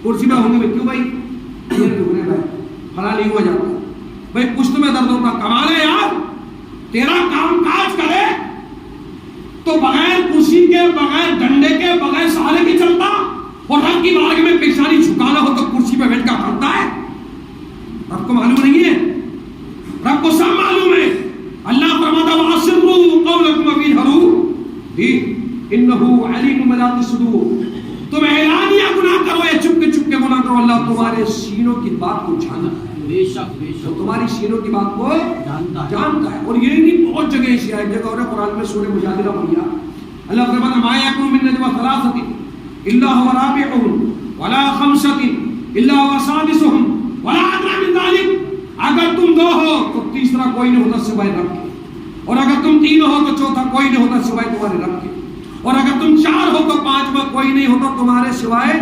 Speaker 1: کرسی میں ہوں گے کیوں بھائی پیر دکھ رہے بھائی کھڑا نہیں ہوا جاتا بھائی پشت میں درد ہوتا. کمال ہے یار تیرا کام کاج کرے تو بغیر کرسی کے بغیر ڈنڈے کے بغیر سہارے کے چلتا اور رب کی بارگاہ میں پیشانی جھکانا ہو تو کرسی پہ بیٹھ کر کرتا ہے. رب کو معلوم نہیں ہے رب کو سب معلوم ہے. اللہ فرماتا واسروا قولکم فی الجہر انہ علیم بذات الصدور. تم اعلانیہ گناہ کرو یا چپ کے گناہ کرو اللہ تمہارے سینوں کی بات کو جانتا ہے. بے شک تمہاری سینوں کی بات کو جانتا ہے. اور یہ نہیں بہت جگہ ایسی ہے جگہ اور قرآن میں سورہ مجادلہ پڑھیا اللہ فرماتا ما یکون من نجوی ثلاثۃ الا هو رابعهم ولا خمسة الا هو سادسهم ولا ادنى من ذلك. اگر تم 2 ہو تو تیسرا کوئی نہیں ہوتا سوائے رب کے اور اگر تم 3 ہو تو چوتھا کوئی نہیں ہوتا سوائے تمہارے رب کے اور اگر تم 4 ہو تو 5واں کوئی نہیں ہوتا تمہارے سوائے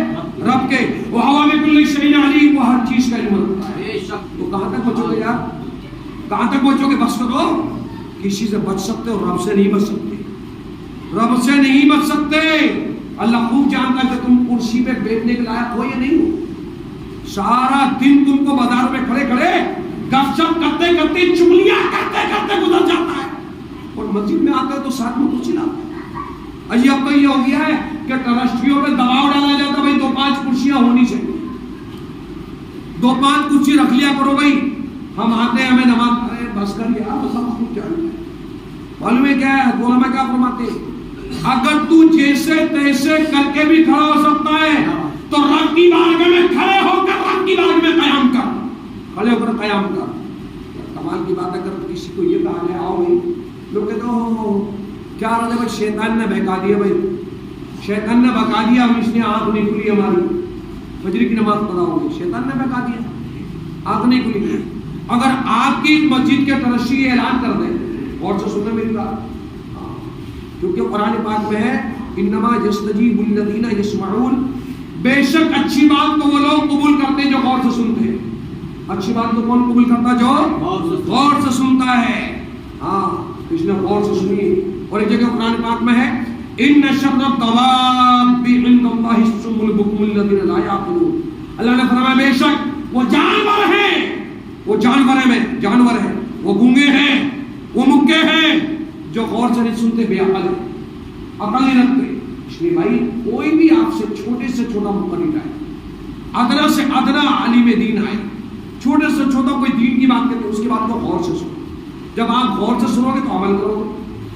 Speaker 1: رب کے. وهو بكل شيء عليم وہ ہر چیز کا علم رکھتا ہے. تو کہاں تک بچو گے یار کہاں تک بچو گے؟ بس کرو کسی سے بچ سکتے ہو رب سے نہیں بچ سکتے. رب سے نہیں بچ سکتے. اللہ خوب جانتا ہے کہ تم کرسی پہ بیٹھنے کے لائق ہو یا نہیں ہو. سارا دن تم کو بازار میں کھڑے کھڑے گپ شپ کرتے کرتے چگلیاں کرتے کرتے گزر جاتا ہے اور مسجد میں آتا ہے تو ساتھ میں کرسی لاتا ہے. اجی اب تو یہ ہو گیا ہے کہ ٹرسٹیوں پہ دباؤ ڈالا جاتا ہے بھائی 2-5 کرسیاں ہونی چاہیے 2-5 کرسی رکھ لیا کرو بھائی ہم آتے ہیں ہمیں نماز پڑھے بس کر لیا تو سب کچھ جانتے ہیں. معلوم ہے کیا ہے دونوں میں کیا فرماتے ہیں اگر تو جیسے تیسے کر کے بھی کھڑا ہو سکتا ہے تو رب کی بارگاہ میں کھڑے ہو کر رب کی بارگاہ میں قیام کر. کھڑے ہو کر قیام کر. کمال کی بات اگر کسی کو یہ کہا جائے آؤ بھائی لوگ کہتے ہو کیا رہا ہے بھائی شیطان نے بہکا دیا بھائی شیطان نے بہکا دیا ہم اس نے آنکھ نہیں کھلی ہماری فجر کی نماز پڑھا ہوگی شیطان نے بہکا دیا آنکھ نہیں کھلی. اگر آپ کی مسجد کے ٹرسٹی اعلان کر دیں اور سے سننا میری بات کیونکہ قرآن پاک میں ہے انما یستجیب الذین یسمعون بے شک اچھی بات کو وہ لوگ قبول کرتے ہیں جو غور سے سنتے ہیں. اچھی بات کو کون قبول کرتا جو غور سے سنتا ہے. ہاں اس نے غور سے سنی اور ایک جگہ قرآن پاک میں ہے ان شر الدواب عند اللہ الصم البکم الذین لا یعقلون. اللہ نے فرمایا بے شک وہ جانور ہیں وہ گونگے ہیں وہ مکے ہیں جو غور سے نہیں سنتے، بے عقل ہیں، عقل نہیں رکھتے. اس لیے بھائی کوئی بھی آپ سے چھوٹے سے چھوٹا مقلد آئے، ادنا سے ادنا عالم دین آئے، چھوٹے سے چھوٹا کوئی دین کی بات کرتے اس کی بات کو غور سے سنو. جب آپ غور سے سنو گے تو عمل کرو گے،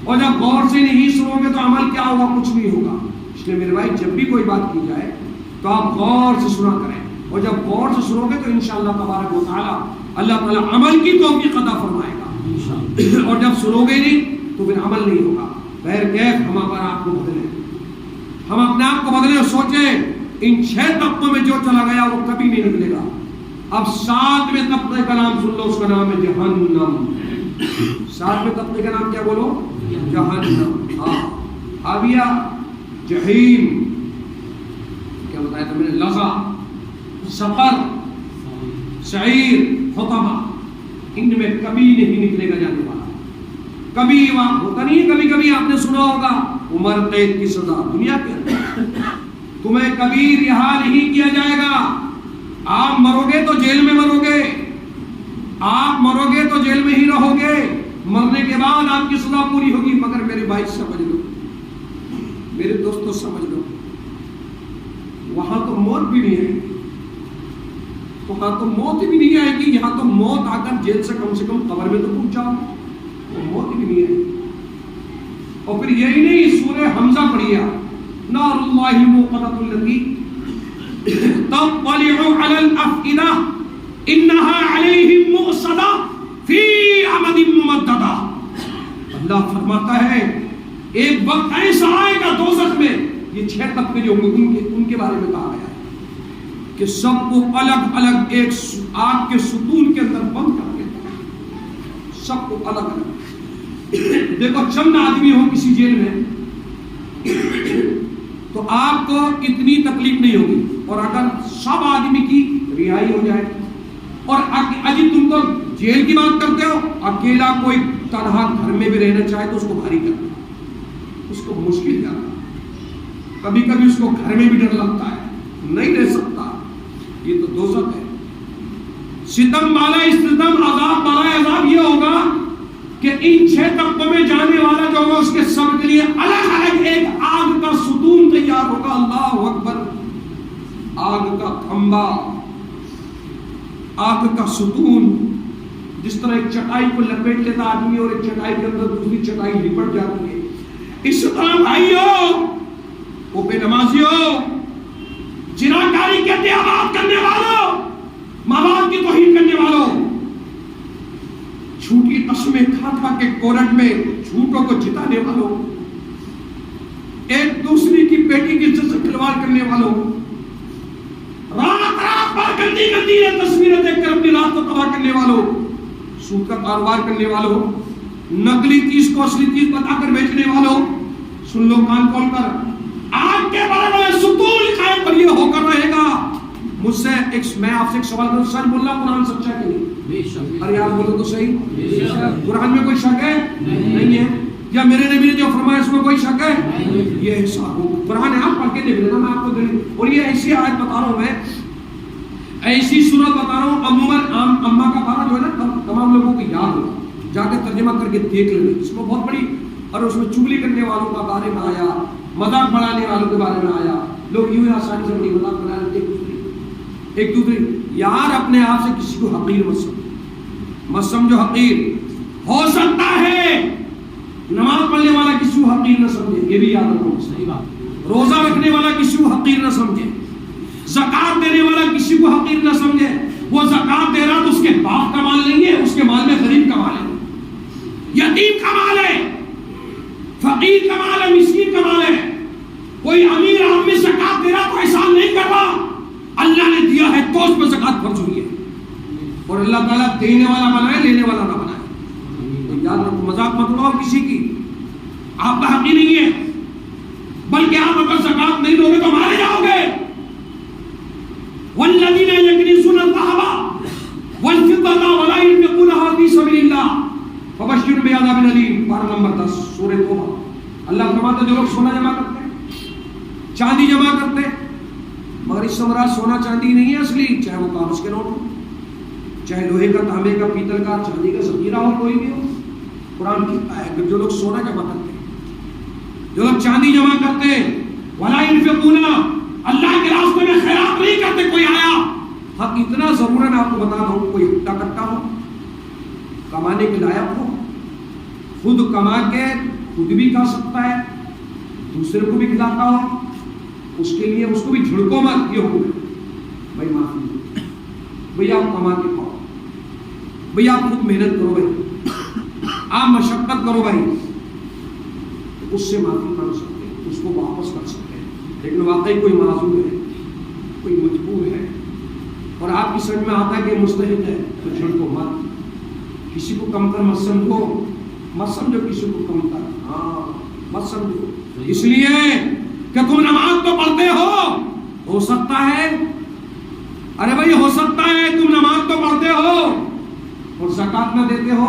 Speaker 1: اور جب غور سے نہیں سنو گے تو عمل کیا ہوگا؟ کچھ نہیں ہوگا. اس لیے میرے بھائی جب بھی کوئی بات کی جائے تو آپ غور سے سنا کریں، اور جب غور سے سنو گے تو انشاءاللہ تبارک و تعالی اللہ تعالیٰ عمل کی توفیق عطا فرمائے گا. اور جب سنو گے نہیں تو پھر عمل نہیں ہوگا. بہر کیف ہم اپنے آپ کو بدلیں، ہم اپنے آپ کو بدلیں اور سوچیں ان 6 طبقوں میں جو چلا گیا وہ کبھی نہیں نکلے گا. اب 7ویں طبقے کا نام سن لو، اس کا نام ہے جہنم. 7ویں طبقے کا نام کیا بولو؟ جہنم. ہاں حاویہ، جہیم، کیا بتایا تم نے، لظا، سقر، سعیر، حطمہ، ان میں کبھی نہیں نکلے گا جانے والا. کبھی وہاں ہوتا نہیں ہے، کبھی کبھی آپ نے سنا ہوگا عمر قید کی سزا دنیا کے اندر، تمہیں کبھی رہا نہیں کیا جائے گا. آپ مرو گے تو جیل میں مرو گے، آپ مرو گے تو جیل میں ہی رہو گے، مرنے کے بعد آپ کی سزا پوری ہوگی. مگر میرے بھائی سمجھ لو، میرے دوستوں سمجھ لو، وہاں تو موت بھی نہیں آئے گی، وہاں تو موت بھی نہیں آئے گی. یہاں تو موت آ کر جیل سے کم قبر میں تو پہنچ جاؤ، تو موت بھی نہیں آئے گی. اور پھر یہی نہیں، سورہ حمزہ پڑھیا، نار اللہ موقدۃ التی تطلع علی الافئدہ انہا علیہم مؤصدہ فی امد ممددہ. اللہ فرماتا ہے ایک وقت ایسا آئے گا دوزخ میں، یہ 6 طبقے جو ہوں گے ان کے بارے میں کہا گیا ہے کہ سب کو الگ الگ ایک آگ کے ستون کے اندر بند کر دیا، سب کو الگ الگ. دیکھو چند آدمی ہو کسی جیل میں تو آپ کو اتنی تکلیف نہیں ہوگی، اور اگر سب آدمی کی رہائی ہو جائے، اور اجی تم تو جیل کی بات کرتے ہو، اکیلا کوئی تنہا گھر میں بھی رہنا چاہے تو اس کو بھاری کرنا، اس کو مشکل کرنا، کبھی کبھی اس کو گھر میں بھی ڈر لگتا ہے، نہیں رہ سکتا. یہ تو دوزخ ہے. ستم والا استتم، عذاب والا عذاب یہ ہوگا کہ ان 6 طبقوں میں جانے والا جو ہوگا اس کے سب کے لیے الگ الگ ایک آگ کا ستون تیار ہوگا. اللہ اکبر. آگ کا کھمبا، آگ کا ستون، جس طرح ایک چٹائی کو لپیٹ لیتا آدمی اور ایک چٹائی کے اندر دوسری چٹائی لپٹ جاتی ہے، اس طرح بھائیو، وہ بے نمازیو، جناکاری کے دیوات کرنے والوں، ماں باپ کی توہین کرنے والوں، جھوٹی قسمیں کھا کھا کے کورٹ میں جھوٹوں کو جتانے والوں، ایک دوسری کی بیٹی کی عزت سے کھلواڑ کرنے والوں، رات رات پر گندی گندی تصویریں دیکھ کر اپنی رات کو تباہ کرنے والوں، سود کا کاروبار کرنے والوں، نقلی چیز کو اصلی چیز بتا کر بیچنے والوں، سن لو کان کھول کر، آگ کے بارے میں ستون قائم پر یہ ہو کر رہے گا. مجھ سے میں آپ سے ایک سوال کروں، سچ بولنا قرآن سچا کہ نہیں؟ ارے آپ بولو تو صحیح، قرآن میں کوئی شک ہے؟ نہیں ہے. یا میرے نبی نے جو فرمایا اس میں کوئی شک ہے؟ یہ ایسا ہو، قرآن ہے، آپ پڑھ کے دیکھ لینا، میں آپ کو دے. اور یہ ایسی آیت بتا رہا ہوں، میں ایسی سورت بتا رہا ہوں، عموماً اماں کا پارا جو ہے نا تمام لوگوں کو یاد ہوگا، جا کے ترجمہ کر کے دیکھ لینا. اس میں بہت بڑی، اور اس میں چگلی کرنے والوں کا بارے میں آیا، مذاق بنانے والوں کے بارے میں آیا. لوگ یوں آسانی سے اپنی مذاق بنا لیتے ایک دوسرے. یار اپنے آپ سے کسی کو حقیر مت سمجھو. حقیر ہو سکتا ہے نماز پڑھنے والا کسی کو حقیر نہ سمجھے، یہ بھی یاد رکھو. صحیح بات. روزہ رکھنے والا کسی کو حقیر نہ سمجھے، زکات دینے والا کسی کو حقیر نہ سمجھے. وہ زکات دے رہا تو اس کے باپ کا مال نہیں ہے، اس کے مال میں غریب کا مال ہے، یتیم کا مال ہے، فقیر کا مال ہے، مسکین کا مال ہے. کوئی امیر آدمی زکات دے رہا تو احسان نہیں کر رہا، اللہ نے دیا ہے تو اس پر زکات فرض ہوئی ہے. اور اللہ تعالیٰ دینے والا بنائے، لینے والا نہ بنائے. تو یاد رکھو، مذاق مت اڑاؤ کسی کی، آپ کا حق ہی نہیں ہے. بلکہ آپ اگر زکات نہیں دو گے تو مارے جاؤ گے. والذین یکنزون الذهب والفضة ولا ينفقونها في سبيل الله فبشرهم بعذاب أليم. پارہ نمبر 10 سورہ توبہ. جو لوگ سونا جمع کرتے ہیں، چاندی جمع کرتے ہیں، مگر اس سے مراد سونا چاندی نہیں ہے اصلی، چاہے وہ کاغذ کے نوٹ ہو، چاہے لوہے کا، تانبے کا، پیتل کا، چاندی کا ذخیرہ ہو، کوئی بھی ہو. قرآن کہتا ہے کہ جو لوگ سونا جمع کرتے ہیں، جو لوگ چاندی جمع کرتے ہیں، وَلَا يُنْفِقُونَ، اللہ کے راستے میں خیرات نہیں کرتے. کوئی آیا حق اتنا ضرور ہے، میں آپ کو بتا دوں، کوئی ہٹا کٹا ہو، کمانے کے لائق ہو، خود کما کے خود بھی کھا سکتا ہے، دوسرے کو بھی کھلاتا ہو، اس کے لیے اس کو بھی جھڑکو مت. یہ حکم ہے بھائی، معافی بھائی، آپ کما کے کھاؤ بھائی، آپ خود محنت کرو بھائی، آپ مشقت کرو بھائی، اس سے معافی مانگ سکتے ہیں، اس کو واپس کر سکتے ہیں. لیکن واقعی کوئی معذور ہے، کوئی مجبور ہے، اور آپ کی سمجھ میں آتا ہے کہ مستحق ہے، تو جھڑکو مت. کسی کو کم تر مت سمجھو، مت سمجھو کسی کو کم تر، ہاں مت سمجھو. اس لیے کہ تم نماز تو پڑھتے ہو سکتا ہے، ارے بھائی ہو سکتا ہے تم نماز تو پڑھتے ہو اور زکات نہ دیتے ہو.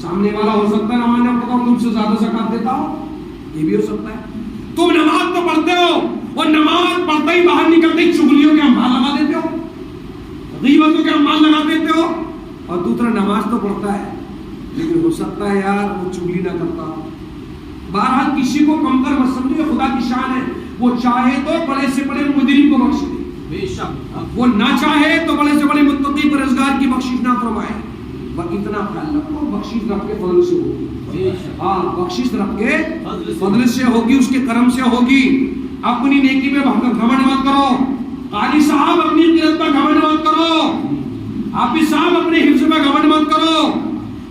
Speaker 1: سامنے والا ہو سکتا ہے نماز نہ پڑھتا ہو، تم سے زیادہ زکات دیتا ہو، یہ بھی ہو سکتا ہے. تم نماز تو پڑھتے ہو اور نماز پڑھتے ہی باہر نکلتے ہی چغلیوں کے اموال لگا دیتے ہو، غیبتوں کے اموال لگا دیتے ہو. اور دوسرا نماز تو پڑھتا ہے لیکن ہو سکتا ہے یار وہ چغلی نہ کرتا ہو. بہرحال کسی کو کم تر مت سمجھو، خدا کی شان ہے، وہ چاہے تو بڑے سے بڑے مجرم کو بخش دے، بے شک وہ نہ چاہے تو بڑے سے بڑے متقی پرہیزگار کی بخشش نہ فرمائے. اتنا خیال رکھو، بخشش رب کے فضل سے ہوگی. ہاں بخشش رب کے فضل سے ہوگی، اس کے کرم سے ہوگی. اپنی نیکی میں گھمنڈ مت کرو. قاری صاحب اپنی قرت پر گھمنڈ مت کرو، حافظ صاحب اپنے حفظ پر گھمنڈ مت کرو،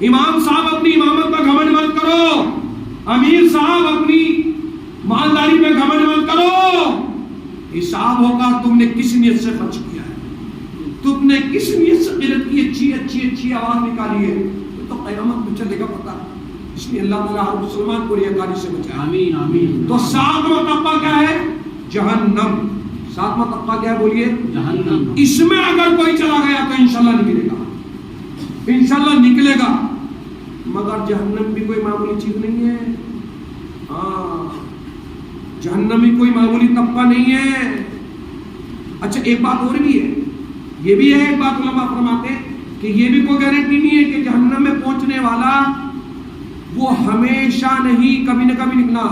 Speaker 1: امام صاحب اپنی امامت پر گھمنڈ مت کرو، امیر صاحب اپنی مالداری پہ گھمنڈ مت کرو. حساب ہوگا تم نے کس نیت سے خرچ کیا ہے، تم نے کس نیت سے قرت کی اچھی اچھی اچھی آواز نکالی ہے، تو قیامت میں چلے گا پتہ. اس لیے اللہ تعالیٰ ہر مسلمان کو ریاکاری سے بچائے. آمین آمین. تو ساتواں طبقہ کیا ہے؟ جہنم. ساتواں طبقہ کیا ہے بولیے؟ جہنم. اس میں اگر کوئی چلا گیا تو انشاءاللہ نکلے گا، انشاءاللہ نکلے گا. مگر جہنم بھی کوئی معمولی چیز نہیں ہے. ہاں جہنم بھی کوئی معمولی طبقہ نہیں ہے. اچھا ایک بات اور بھی ہے، یہ بھی ہے ایک بات علماء فرماتے ہیں کہ یہ بھی کوئی گارنٹی نہیں ہے کہ جہنم میں پہنچنے والا وہ ہمیشہ نہیں، کبھی نہ کبھی نکلا.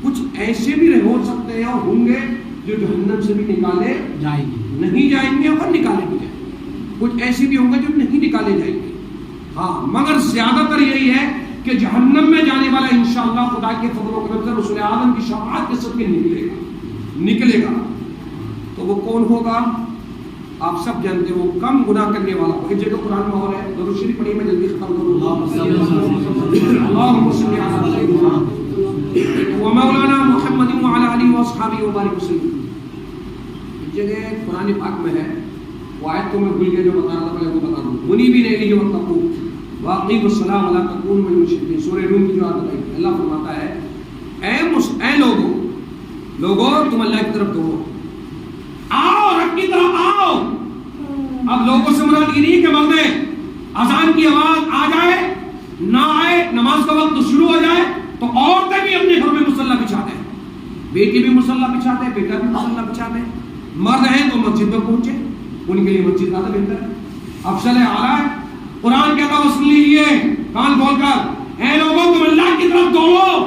Speaker 1: کچھ ایسے بھی ہو سکتے ہیں اور ہوں گے جو جہنم سے بھی نکالے جائیں گے، نہیں جائیں گے اور نکالے بھی جائیں گے. کچھ ایسے بھی ہوں گے جو نہیں نکالے جائیں گے. ہاں مگر زیادہ تر یہی ہے کہ جہنم میں جانے والا انشاءاللہ خدا کے فضل و کرم سے رسول اعظم کی شفاعت کے صدقے نکلے گا. تو وہ کون ہوگا؟ آپ سب جانتے ہو، کم گناہ کرنے والا. ایک جگہ قرآن میں اور ہے، درود شریف پڑھیے، میں جلدی ختم کروں. اللہم صلی علی سیدنا و مولانا محمد وعلی آلہ واصحابہ وبارک وسلم. ایک جگہ قرآن پاک میں ہے، وہ آیت تو میں بھول گیا جو بتا رہا تھا، پہلے وہ بتا دوں. منیبین الیہ واتقوا واقیموا الصلاۃ ولا تکونوا من المشرکین. سورہ روم کی جو آیت ہے، اللہ فرماتا ہے اے لوگو تم اللہ کی طرف دوڑو، آؤ رب کی طرف آؤ. اب لوگوں سے مراد یہ نہیں کہ مردے اذان کی آواز آ جائے نہ آئے، نماز کا وقت شروع ہو جائے تو عورتیں بھی اپنے گھر میں مصلی بچھا دیں، بیٹی بھی مصلی بچھا دے، بیٹا بھی مصلی بچھا دے. مرد ہیں تو مسجد میں پہنچے، ان کے لیے مسجد زیادہ بہتر ہے، افضل اعلیٰ ہے. قرآن کہتا ہے سن لیجیے کان کھول کر، اے لوگوں تم اللہ کی طرف دوڑو،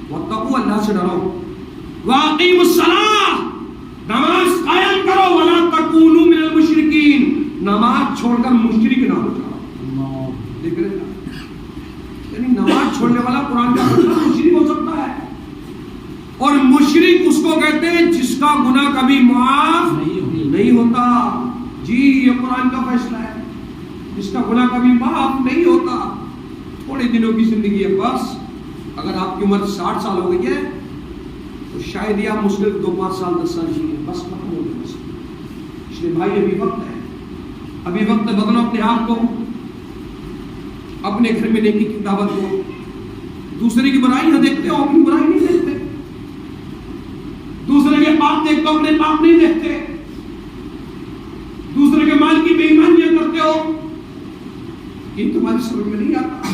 Speaker 1: واتقوا اللہ سے ڈرو، واقیموا الصلاۃ نماز قائم کرو، ولا تکونوا من المشرکین نماز چھوڑ کر مشرک نہ ہو جاؤ. دیکھ رہے ہیں، یعنی نماز چھوڑنے والا قرآن کا مشرک ہو سکتا ہے. اور مشرک اس کو کہتے ہیں جس کا گناہ کبھی معاف نہیں ہوتا. جی یہ قرآن کا فیصلہ ہے، جس کا گناہ کبھی معاف نہیں ہوتا. تھوڑے دنوں کی زندگی ہے بس. اگر آپ کی عمر 60 سال ہو گئی ہے تو شاید یہ آپ مشکل 2-5 سال 10 سال جیے، بس ختم ہو گیا. بس اس لیے بھائی ابھی وقت ہے، ابھی وقت ہے. بدلو اپنے آپ کو، اپنے گھر میں نیکی کی دعوت دو. دوسرے کی برائیاں دیکھتے ہو، اپنی برائی نہیں دیکھتے. دوسرے کے پاپ دیکھتے ہو، اپنے پاپ نہیں دیکھتے. دوسرے کے مال کی بے ایمانیاں کرتے ہو. یہ تمہاری سمجھ میں نہیں آتا.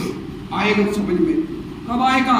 Speaker 1: آئے گا سمجھ میں. کب آئے گا؟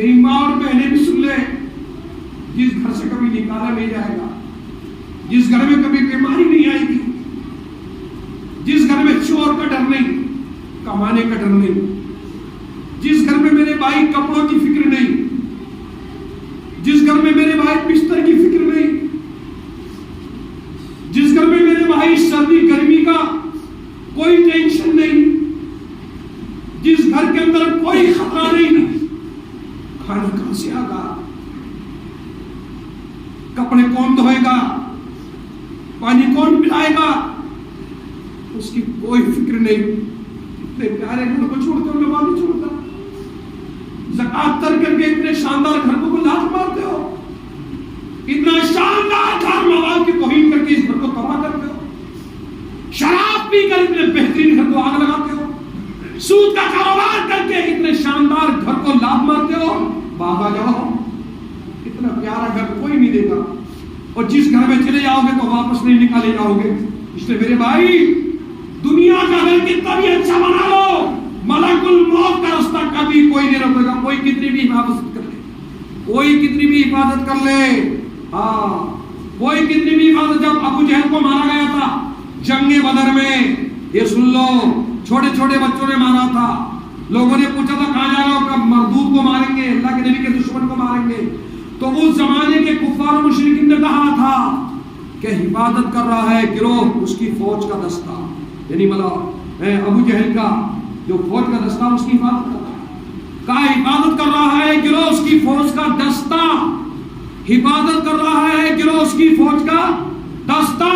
Speaker 1: میری ماں اور بہنیں بھی سن لیں، جس گھر سے کبھی نکالا نہیں جائے گا، جس گھر میں کبھی بیماری نہیں آئے گی، جس گھر میں چور کا ڈر نہیں، کمانے کا ڈر نہیں، جس گھر میں میرے بھائی کپڑوں کی فکر نہیں، جس گھر میں میرے بھائی بستر کی فکر نہیں، جس گھر میں میرے بھائی سردی گرمی کا کوئی ٹینشن نہیں، جس گھر کے اندر کوئی خطرہ نہیں، کھانا کہاں سے آگا، کپڑے کون دھوئے گا، پانی کون پلائے گا، اس کی کوئی فکر نہیں. اتنے پیارے گھر کو چھوڑتے ہو، نماز نہیں چھوڑتا، زکات تر کر کے اتنے شاندار گھر کو لات مارتے ہو، اتنا شاندار گھر ماں باپ کی توہین کر کے اس گھر کو تباہ کرتے ہو، شراب پی کر اتنے بہترین گھر کو آگ لگاتے ہو، سود کا کاروبار کر کے اتنے شاندار گھر کو لات مارتے ہو. بابا جاؤ، اتنا پیارا گھر کوئی نہیں دے گا، اور جس گھر میں چلے جاؤ گے تو واپس نہیں نکالے جاؤ گے. اس لیے میرے بھائی، دنیا کا گھر کتنا بھی اچھا بنا لو، ملک الموت کا راستہ کبھی کوئی نہیں روکے گا. کوئی کتنی بھی حفاظت کر لے، کوئی کتنی بھی حفاظت کر لے، ہاں کوئی کتنی بھی حفاظت. جب ابو جہل کو مارا گیا تھا جنگ بدر میں، یہ سن لو، چھوٹے چھوٹے بچوں نے مارا تھا. لوگوں نے پوچھا تھا کہاں جا رہے ہو، کب مردود کو ماریں گے، اللہ کے نبی کے دشمن کو ماریں گے. تو اس زمانے کے کفار و مشرکین نے کہا تھا کہ حفاظت کر رہا ہے گروہ اس کی فوج کا دستہ، یعنی ابو جہل کا جو فوج کا دستہ اس کی حفاظت کر رہا ہے. کہا حفاظت کر رہا ہے گروہ اس کی فوج کا دستہ، حفاظت کر رہا ہے گروہ اس کی فوج کا دستہ.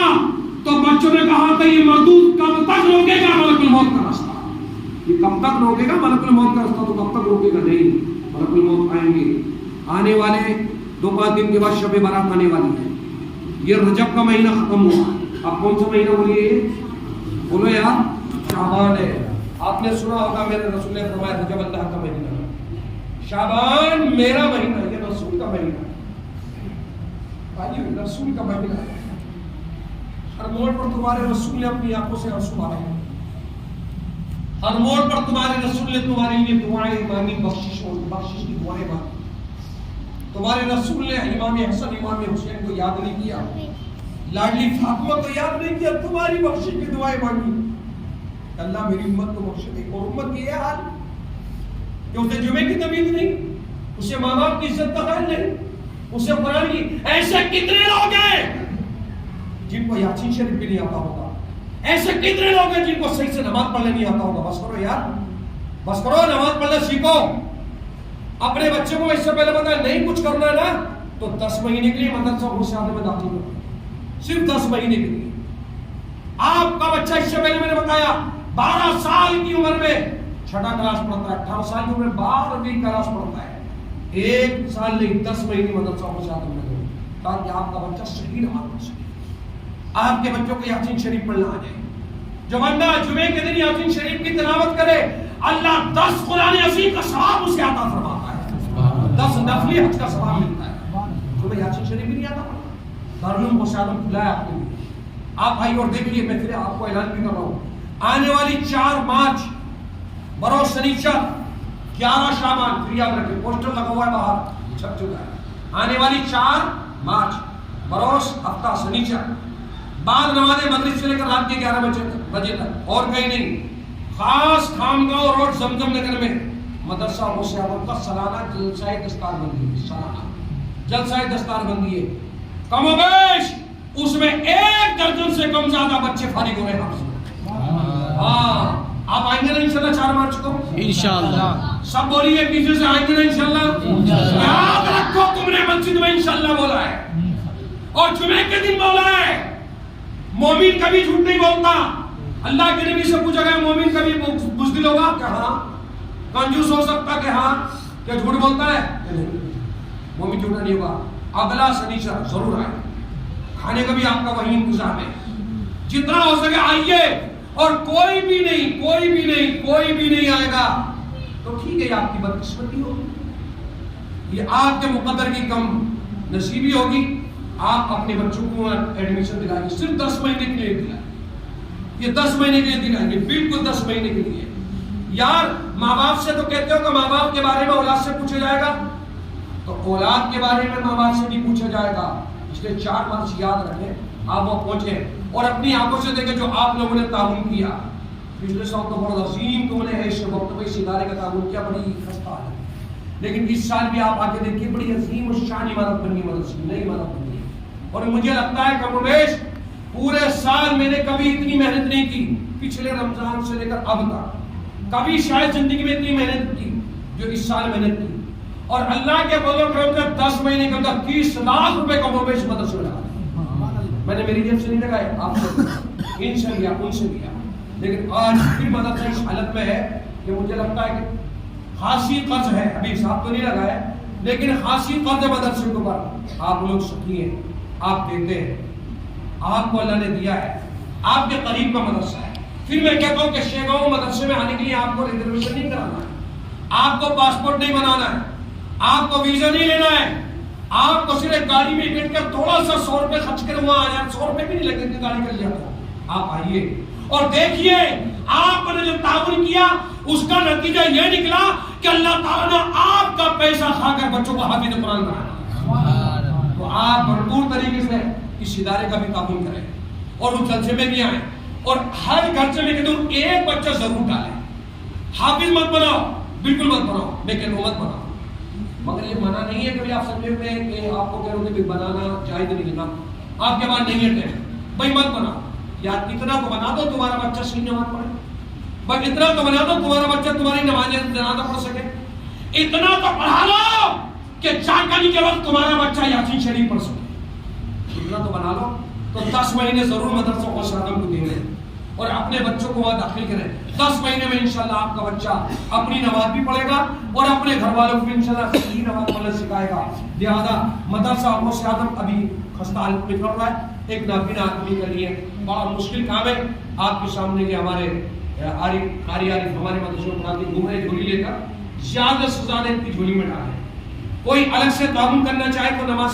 Speaker 1: تو بچوں نے کہا تھا یہ مردود کب تک روکے گا ملک الموت کا راستہ، یہ کب تک روکے گا ملک الموت کا راستہ، تو کب تک روکے گا نہیں، ملک الموت آئیں گے. آنے والے 2-5 دن کے بعد شب برات آنے والی ہے. یہ رجب کا مہینہ ختم ہوا. اب کون سا مہینہ بولیے، بولو یار، شعبان ہے. آپ نے سنا ہوگا میرے رسول نے فرمایا رجب اللہ کا مہینہ ہے، شعبان میرا مہینہ، یہ رسول کا مہینہ ہے، رسول کا مہینہ ہے. ہر موڑ پر تمہارے رسول نے اپنی آنکھوں سے آنسو آئے ہیں، ہر موڑ پر تمہارے رسول نے تمہاری لیے دعائیں مانگی، بخشش کی دعائیں مانگی. تمہارے رسول نے امام حسن امام حسین کو یاد نہیں کیا، لاڈلی فاطمہ کو یاد نہیں کیا، تمہاری بخشش کی دعائیں مانگی. اللہ میری امت کو بخش دے. اور امت کی یہ حال کہ اسے جمعے کی تمیز نہیں، اسے ماں باپ کی عزت کا خیال نہیں، اسے قرآن کی. ایسے کتنے لوگ ہیں جن کو یاسین شریف بھی نہیں آتا ہوگا، ایسے کتنے لوگ ہیں جن کو صحیح سے نماز پڑھنے نہیں آتا ہوگا. بس کرو یار، بس کرو، نماز پڑھنا سیکھو. اپنے بچے کو اس سے پہلے بتایا نہیں کچھ کرنا ہے نا تو 10 مہینے کے لیے مدرسہ مرشد میں داخل کرو، صرف 10 مہینے کے لیے. آپ کا بچہ اس سے پہلے میں نے بتایا 12 سال کی عمر میں 6ٹھا کلاس پڑھتا ہے، 18 سال کی عمر میں 12ویں کلاس پڑھتا ہے. 1 سال نہیں 10 مہینے مدرسہ مرشد میں دو، تاکہ آپ کا بچہ صحیح نماز پڑھ سکے. آپ کے بچوں کو یاسین شریف پڑھنا آ جائے. جو بندہ جمعے کے دن یاسین شریف کی تلاوت کرے، اللہ 10 قرآن عظیم کا ثواب اسے عطا فرماتا ہے، 10 نفلی حج کا ثواب ملتا ہے. تمہیں یاسین شریف بھی نہیں آتا پڑھنا، دارالعلوم مرشد کھلا ہے آپ کے لیے. آپ آئیے اور دیکھ لیے. میں پھر آپ کو اعلان بھی کر رہا ہوں، آنے والی 4 مارچ بروز شنیچر 11 شعبان، پھر یاد رکھیں پوسٹر لگا ہوا ہے باہر چھپ چکا ہے. آنے والی 4 مارچ بروز ہفتہ شنیچر، بعد نماز مغرب سے لے کر رات کے 11 بجے تک، اور کہیں نہیں، خاص خامگاہ روڈ زمزم نگر میں مدرسہ مرشد کا سالانہ جلسہ دستار بندی ہے. سالانہ جلسہ دستار بندی ہے. کم و بیش اس میں 1 درجن سے کم زیادہ بچے فارغ ہو رہے ہیں. ہاں آپ آئیں گے نا انشاءاللہ 4 مارچ کو؟ انشاءاللہ. سب بولیے پیچھے سے آئیں گے نا انشاءاللہ. یاد رکھو تم نے مسجد میں انشاءاللہ بولا ہے اور جمعے کے دن بولا ہے. مومن کبھی جھوٹ نہیں بولتا. اللہ کے نبی سے پوچھا گیا مومن کبھی بزدل ہوگا کہ ہاں، کنجوس ہو سکتا کہ ہاں، کیا جھوٹ بولتا ہے؟ مومن جھوٹا نہیں ہوگا. اگلا شنیچر ضرور آئے، کھانے کا بھی آپ کا وہی انتظام ہے. جتنا ہو سکے آئیے. اور کوئی بھی نہیں آئے گا تو ٹھیک ہے، آپ کی بدقسمتی ہوگی، یہ آپ کے مقدر کی کم نصیبی ہوگی. آپ اپنے بچوں کو ایڈمیشن دلائیں، صرف 10 مہینے کے لیے دلائیں. یہ 10 مہینے کے لیے دلائیں گے، بالکل 10 مہینے کے لیے. یار ماں باپ سے تو کہتے ہو کہ ماں باپ کے بارے میں اولاد سے پوچھا جائے گا، تو اولاد کے بارے میں ماں باپ سے بھی پوچھا جائے گا. اس لیے 4 مرض یاد رکھیں, آپ وہ پہنچے اور اپنی آنکھوں سے دیکھیں جو آپ لوگوں نے تعاون کیا. پچھلے سال تو بڑا عظیم تم نے اس وقت میں اس ادارے کا تعاون کیا, بڑی خستہ ہے, لیکن اس سال بھی آپ آگے دیکھیے بڑی عظیم و شان عمارت بنی, مدرسے نئی عمارت بنی. اور مجھے لگتا ہے کم و بیش پورے سال میں نے کبھی اتنی محنت نہیں کی, پچھلے رمضان سے لے کر اب تک کبھی شاید زندگی میں اتنی محنت کی جو اس سال محنت کی. اور اللہ کے فضل و کرم سے 10 مہینے کے اندر 30 لاکھ روپے کم و بیش مدرسے میں لگا. میں نے میری جیب سے نہیں لگائے, آپ سے ان سے لیا, ان سے لیا. لیکن آج پھر مدرسہ اس حالت میں ہے کہ مجھے لگتا ہے کہ خاصی قرض ہے, ابھی صاحب تو نہیں لگائے لیکن خاصی قرض ہے مدرسے کے اوپر. آپ لوگ سخی ہیں, آپ دیتے ہیں, آپ کو اللہ نے دیا ہے, آپ کے قریب کا مدرسہ ہے. پھر میں کہتا ہوں کہ شیگاؤں مدرسے میں آنے کے لیے آپ کو ریزرویشن نہیں کرانا ہے, آپ کو پاسپورٹ نہیں بنانا ہے, آپ کو ویزا نہیں لینا ہے, آپ کو صرف گاڑی میں بیٹھ کر تھوڑا سا 100 روپے خرچ کر وہاں آیا, 100 روپے بھی نہیں لگے اتنی گاڑی کر لیا تو آپ آئیے اور دیکھیے آپ نے جو تعاون کیا اس کا نتیجہ یہ نکلا کہ اللہ تعالیٰ نے آپ کا پیسہ کھا کر بچوں کو حافظ قرآن بنایا. تو آپ بھرپور طریقے سے اس ادارے کا بھی تعاون کریں اور اس جلسے میں بھی آئیں, اور ہر جلسے میں کہتا ہوں ایک بچہ ضرور ڈالیں. حافظ مت بناؤ, بالکل مت بناؤ, لیکن مت بناؤ, مگر یہ منع نہیں ہے کہ آپ سمجھے ہوئے کہ آپ کو کہہ رہے ہو کہ بنانا جائز نہیں لینا, آپ کے پاس نہیں ہے بھائی مت بناؤ. یار اتنا تو بنا دو تمہارا بچہ صحیح نماز پڑھے, بس اتنا تو بنا دو تمہارا بچہ تمہاری نماز جنازہ پڑھ سکے, اتنا تو پڑھا لو کہ چاکانی کے وقت تمہارا بچہ یاسین شریف پڑھ سکے, اتنا تو بنا لو. تو 10 مہینے ضرور مدرسہ غوث اعظم کو دیں گے اور اپنے بچوں کو وہاں داخل کریں. 10 مہینے میں انشاءاللہ آپ کا بچہ اپنی نماز بھی پڑھے گا اور اپنے گھر والوں کو بھی انشاءاللہ صحیح نماز پڑھنا سکھائے گا. لہذا مدرسہ غوث اعظم ابھی خستہ حالت میں چل رہا ہے, ایک نابینا آدمی کے لیے بڑا مشکل کام ہے. آپ کے سامنے یہ ہمارے قاری عارف ہمارے مدرسے کو پڑھاتے گھومے جھولی لے کر زیادہ سے زیادہ ان کی جھولی میں ڈالیں. کوئی الگ سے تعاون کرنا چاہے تو نماز